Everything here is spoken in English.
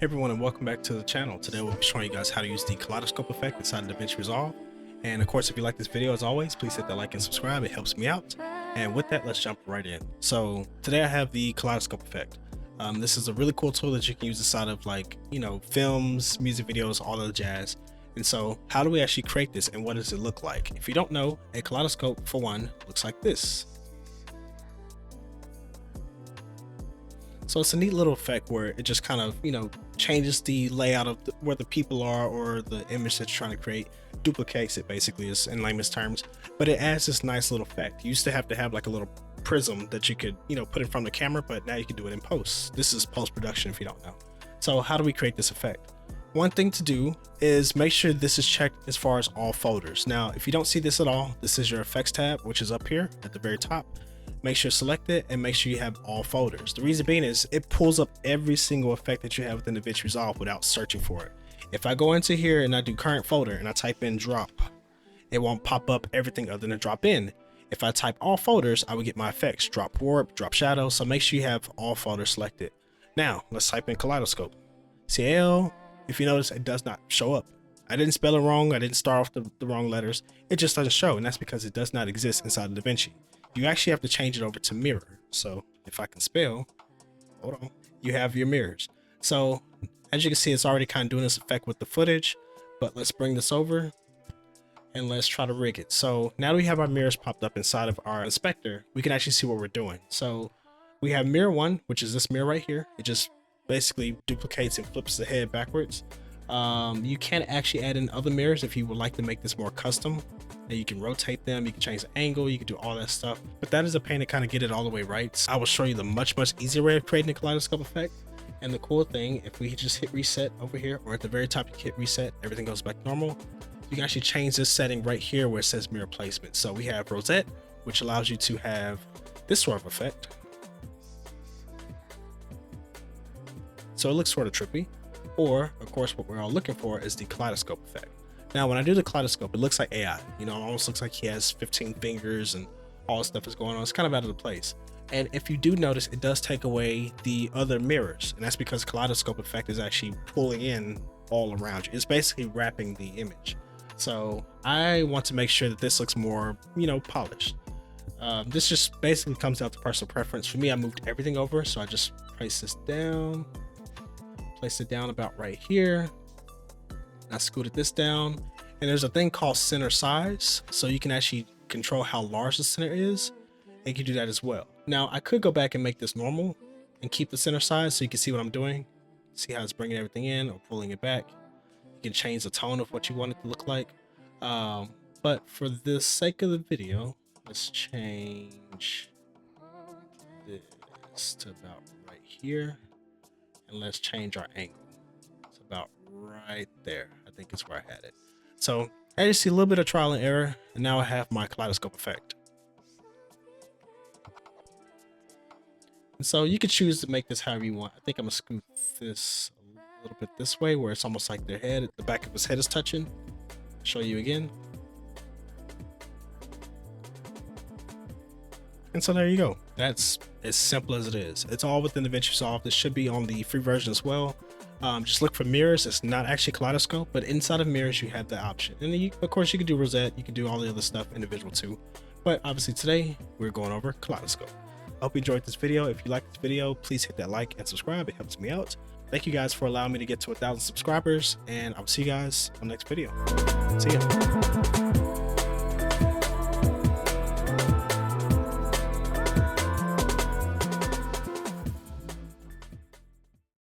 Everyone, and welcome back to the channel. Today we'll be showing you guys how to use the Kaleidoscope effect inside DaVinci Resolve. And of course, if you like this video, as always, please hit that like and subscribe. It helps me out. And with that, let's jump right in. So today I have the Kaleidoscope effect. This is a really cool tool that you can use inside of, like, films, music videos, all of the jazz. And so how do we actually create this and what does it look like? If you don't know, a kaleidoscope, for one, looks like this. So it's a neat little effect where it just kind of, changes the layout of where the people are, or the image that you're trying to create, duplicates it basically, is in layman's terms. But it adds this nice little effect. You used to have like a little prism that you could, put in front of the camera, but now you can do it in post. This is post-production if you don't know. So how do we create this effect? One thing to do is make sure this is checked as far as all folders. Now, if you don't see this at all, this is your effects tab, which is up here at the very top. Make sure to select it and make sure you have all folders. The reason being is it pulls up every single effect that you have within DaVinci Resolve without searching for it. If I go into here and I do current folder and I type in drop, it won't pop up everything other than drop in. If I type all folders, I would get my effects, drop warp, drop shadow. So make sure you have all folders selected. Now let's type in kaleidoscope. CL, if you notice, it does not show up. I didn't spell it wrong. I didn't start off the wrong letters. It just doesn't show, and that's because it does not exist inside of DaVinci. You actually have to change it over to mirror. So if I can spell, hold on, you have your mirrors. So as you can see, it's already kind of doing this effect with the footage, but let's bring this over and let's try to rig it. So now that we have our mirrors popped up inside of our inspector, we can actually see what we're doing. So we have mirror one, which is this mirror right here. It just basically duplicates and flips the head backwards. You can actually add in other mirrors if you would like to make this more custom, and you can rotate them, you can change the angle, you can do all that stuff, but that is a pain to kind of get it all the way right. So I will show you the much easier way of creating a kaleidoscope effect. And the cool thing, if we just hit reset over here, or at the very top you hit reset, everything goes back normal. You can actually change this setting right here where it says mirror placement. So we have rosette, which allows you to have this sort of effect, so it looks sort of trippy. Or, of course, what we're all looking for is the kaleidoscope effect. Now, when I do the kaleidoscope, it looks like AI. It almost looks like he has 15 fingers and all this stuff is going on. It's kind of out of the place. And if you do notice, it does take away the other mirrors. And that's because kaleidoscope effect is actually pulling in all around you. It's basically wrapping the image. So I want to make sure that this looks more, polished. This just basically comes down to personal preference. For me, I moved everything over. So I just place this down. Place it down about right here. I scooted this down, and there's a thing called center size, so you can actually control how large the center is, and you can do that as well. Now I could go back and make this normal and keep the center size so you can see what I'm doing, see how it's bringing everything in or pulling it back. You can change the tone of what you want it to look like, but for the sake of the video, let's change this to about right here. And let's change our angle. It's about right there. I think it's where I had it. So as you see, a little bit of trial and error, and now I have my kaleidoscope effect. And so you can choose to make this however you want. I think I'm gonna scoot this a little bit this way, where it's almost like their head, the back of his head is touching. Show you again. And so there you go. That's as simple as it is. It's all within DaVinci Resolve. This should be on the free version as well. Just look for mirrors. It's not actually kaleidoscope, but inside of mirrors you have the option. And then of course you can do rosette, you can do all the other stuff individual too. But obviously today we're going over kaleidoscope. I hope you enjoyed this video. If you liked this video, please hit that like and subscribe. It helps me out. Thank you guys for allowing me to get to 1,000 subscribers, and I'll see you guys on the next video. See ya.